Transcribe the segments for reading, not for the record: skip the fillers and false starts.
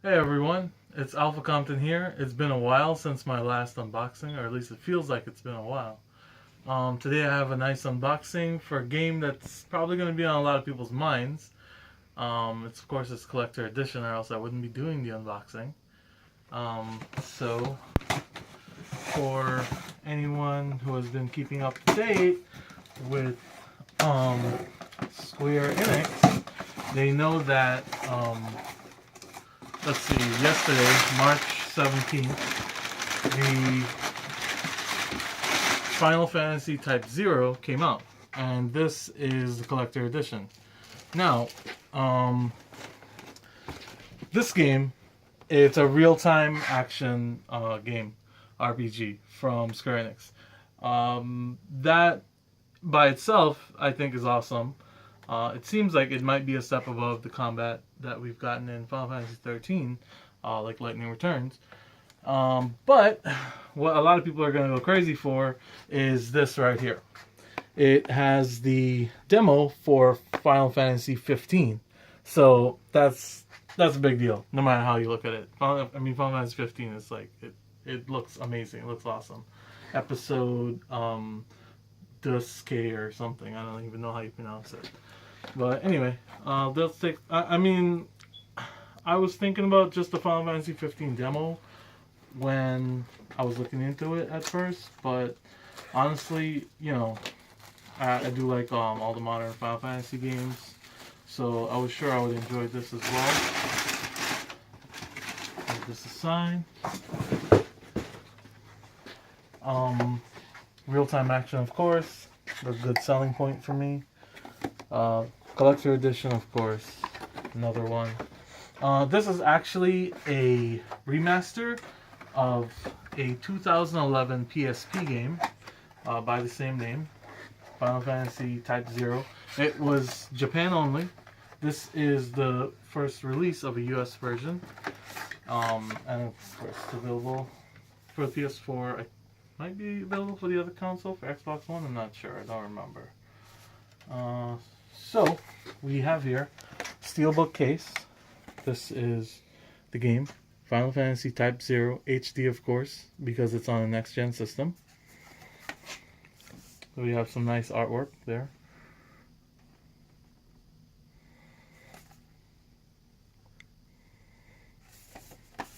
Hey everyone, it's Alpha Compton here. It's been a while since my last unboxing, or at least it feels like it's been a while. Today I have a nice unboxing for a game that's probably going to be on a lot of people's minds. It's of course it's collector edition, or else I wouldn't be doing the unboxing. So for anyone who has been keeping up to date with Square Enix, they know that let's see, yesterday, March 17th, the Final Fantasy Type 0 came out. And this is the collector edition. Now, this game, it's a real-time action game, RPG, from Square Enix. That, by itself, I think is awesome. It seems like it might be a step above the combat that we've gotten in Final Fantasy 13, like Lightning Returns. But what a lot of people are going to go crazy for is this right here. It has the demo for Final Fantasy 15. So that's a big deal, no matter how you look at it. Final Fantasy 15 is like, it looks amazing. It looks awesome. Episode Duske or something. I don't even know how you pronounce it. But anyway, let's take. I was thinking about just the Final Fantasy 15 demo when I was looking into it at first, but honestly, I do like all the modern Final Fantasy games, so I was sure I would enjoy this as well. Put this aside. Real-time action, of course, a good selling point for me. Collector edition, of course, another one. This is actually a remaster of a 2011 PSP game by the same name, Final Fantasy Type 0. It was Japan only. This is the first release of a US version, and of course it's available for the PS4. It might be available for the other console, for Xbox One, I'm not sure, I don't remember. So, we have here Steelbook case. This is the game, Final Fantasy Type 0 HD, of course, because it's on a next-gen system. We have some nice artwork there.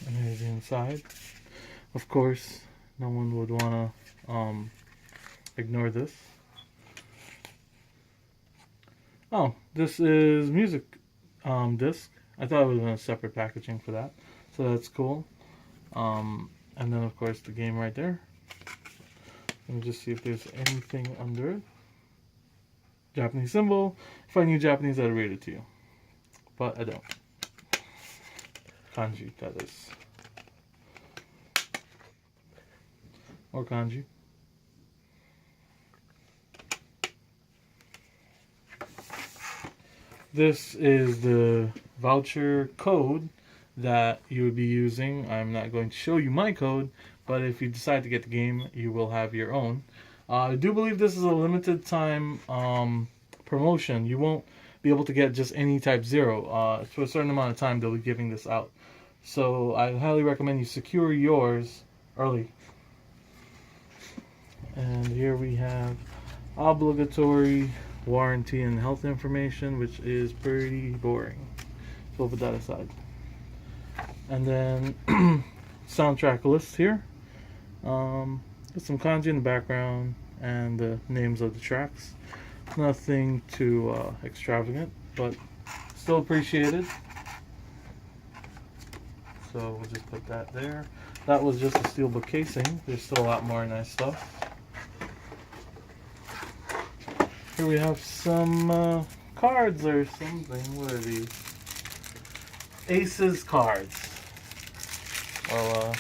And here's the inside. Of course, no one would want to ignore this. Oh, this is music disc. I thought it would have been a separate packaging for that. So that's cool. And then, of course, the game right there. Let me just see if there's anything under it. Japanese symbol. If I knew Japanese, I'd read it to you. But I don't. Kanji, that is. Or kanji. This is the voucher code that you would be using. I'm not going to show you my code, but if you decide to get the game, you will have your own. I do believe this is a limited time promotion. You won't be able to get just any Type 0. For a certain amount of time, they'll be giving this out. So I highly recommend you secure yours early. And here we have obligatory warranty and health information, which is pretty boring. So we'll put that aside. And then soundtrack list here. With some kanji in the background and the names of the tracks. Nothing too extravagant, but still appreciated. So we'll just put that there. That was just a steelbook casing. There's still a lot more nice stuff. Here we have some cards or something. What are these? Aces cards. Well,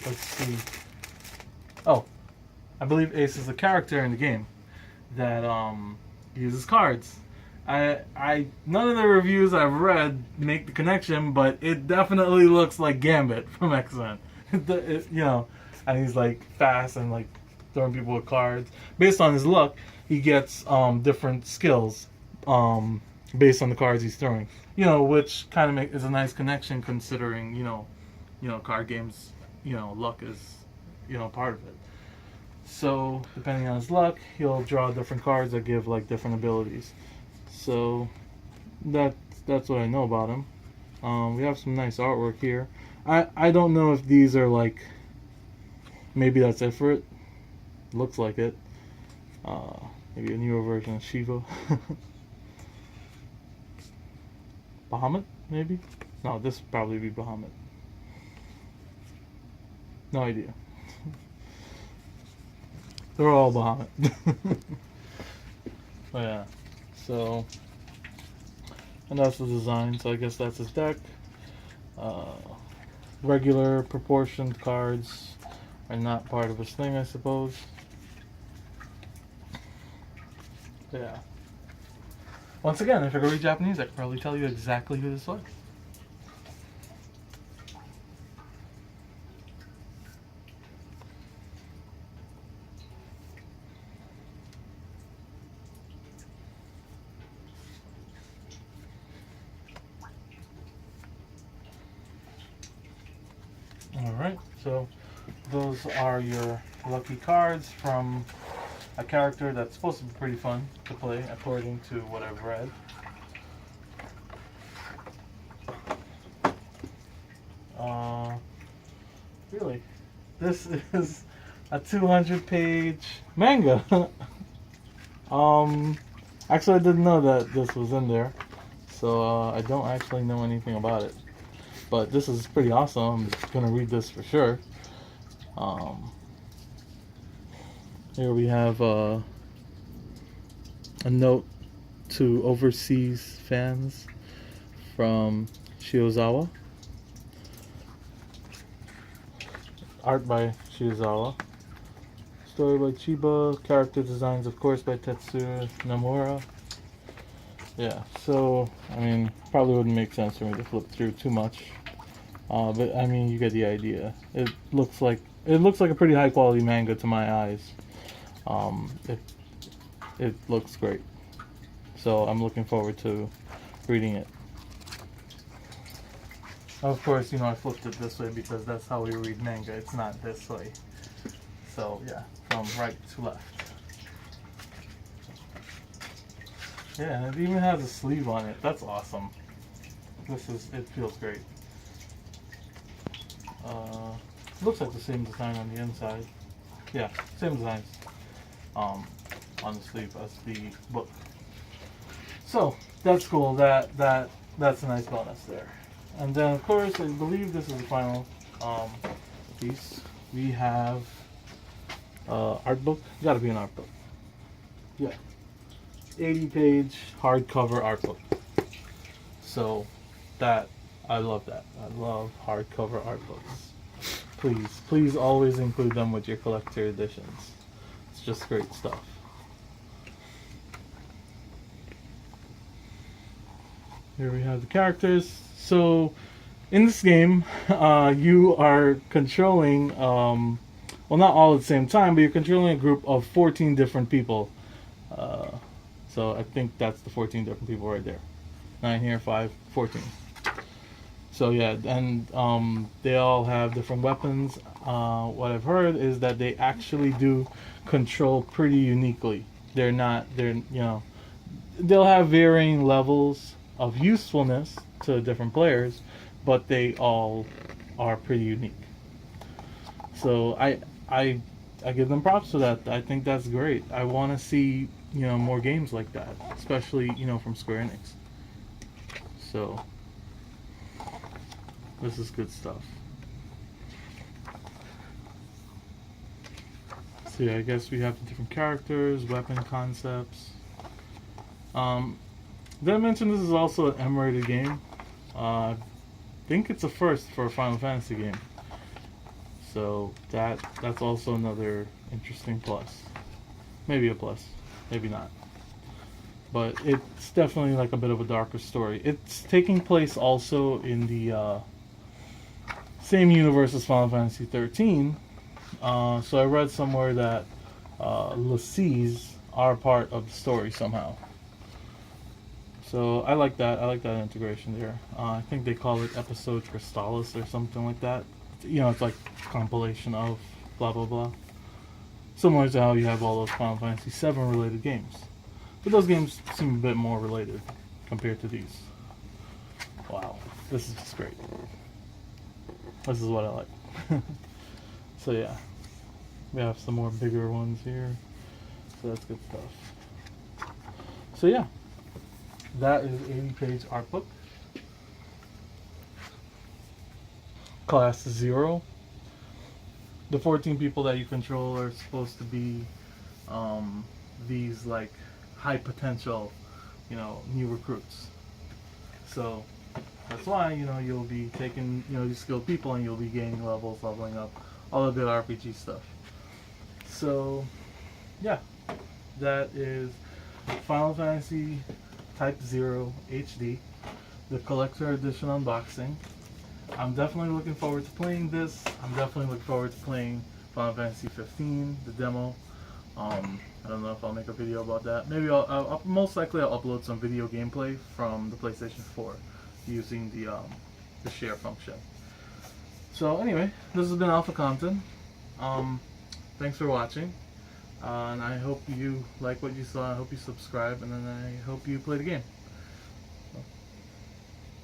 let's see. Oh, I believe Ace is a character in the game that uses cards. None of the reviews I've read make the connection, but it definitely looks like Gambit from X-Men. And he's like fast and like throwing people with cards. Based on his luck, he gets different skills. based on the cards he's throwing. Which kind of is a nice connection considering card games. Luck is part of it. So depending on his luck, he'll draw different cards that give like different abilities. So that's what I know about him. We have some nice artwork here. I don't know if these are like, maybe that's it for it. Looks like it. Maybe a newer version of Shiva. Bahamut, maybe? No, this would probably be Bahamut. No idea. They're all Bahamut. Oh yeah. So, and that's the design. So I guess that's his deck. Regular proportioned cards are not part of his thing, I suppose. Yeah. Once again, if I could read Japanese, I could probably tell you exactly who this was. Alright, so those are your lucky cards from a character that's supposed to be pretty fun to play, according to what I've read. Really, this is a 200-page manga. Actually, I didn't know that this was in there, so I don't actually know anything about it. But this is pretty awesome. I'm gonna read this for sure. Here we have a note to overseas fans from Shiozawa. Art by Shiozawa. Story by Chiba. Character designs, of course, by Tetsuya Nomura. Yeah, so, I mean, probably wouldn't make sense for me to flip through too much. But, I mean, you get the idea. It looks like a pretty high quality manga to my eyes. It looks great. So I'm looking forward to reading it. Of course, I flipped it this way because that's how we read manga. It's not this way. So yeah, from right to left. Yeah, and it even has a sleeve on it. That's awesome. It feels great. Looks like the same design on the inside. Yeah, same designs on the sleeve as the book. So that's cool. That's a nice bonus there. And then of course I believe this is the final piece. We have Artbook. Gotta be an Artbook. Yeah. 80-page hardcover Artbook. So I love that. I love hardcover Artbooks. Please always include them with your collector editions. It's just great stuff. Here we have the characters. So, in this game, you are controlling, well, not all at the same time, but you're controlling a group of 14 different people. So I think that's the 14 different people right there. 9 here, 5, 14. So yeah, and they all have different weapons. What I've heard is that they actually do control pretty uniquely. They'll have varying levels of usefulness to different players, but they all are pretty unique. So I give them props for that. I think that's great. I want to see more games like that, especially from Square-Enix. So this is good stuff. So yeah, I guess we have the different characters, weapon concepts. Did I mention this is also an M-rated game? I think it's a first for a Final Fantasy game. So that's also another interesting plus. Maybe a plus, maybe not. But it's definitely like a bit of a darker story. It's taking place also in the same universe as Final Fantasy 13. So I read somewhere that Lacies are part of the story somehow. So I like that. I like that integration there. I think they call it episode Crystallis or something like that. It's like compilation of blah blah blah. Similar to how you have all those Final Fantasy VII related games. But those games seem a bit more related compared to these. Wow, this is just great. This is what I like. So yeah, we have some more bigger ones here. So that's good stuff. So yeah, that is 80-page art book. Class 0. The 14 people that you control are supposed to be these like high potential, new recruits. So that's why you'll be taking these skilled people and you'll be gaining levels, leveling up, all the good RPG stuff. So yeah, that is Final Fantasy Type 0 HD, the collector edition unboxing. I'm definitely looking forward to playing this. I'm definitely looking forward to playing Final Fantasy 15, the demo. I don't know if I'll make a video about that. Maybe I'll most likely I'll upload some video gameplay from the PlayStation 4 using the share function. So anyway, this has been Alpha Compton. Thanks for watching, and I hope you like what you saw. I hope you subscribe, and then I hope you play the game.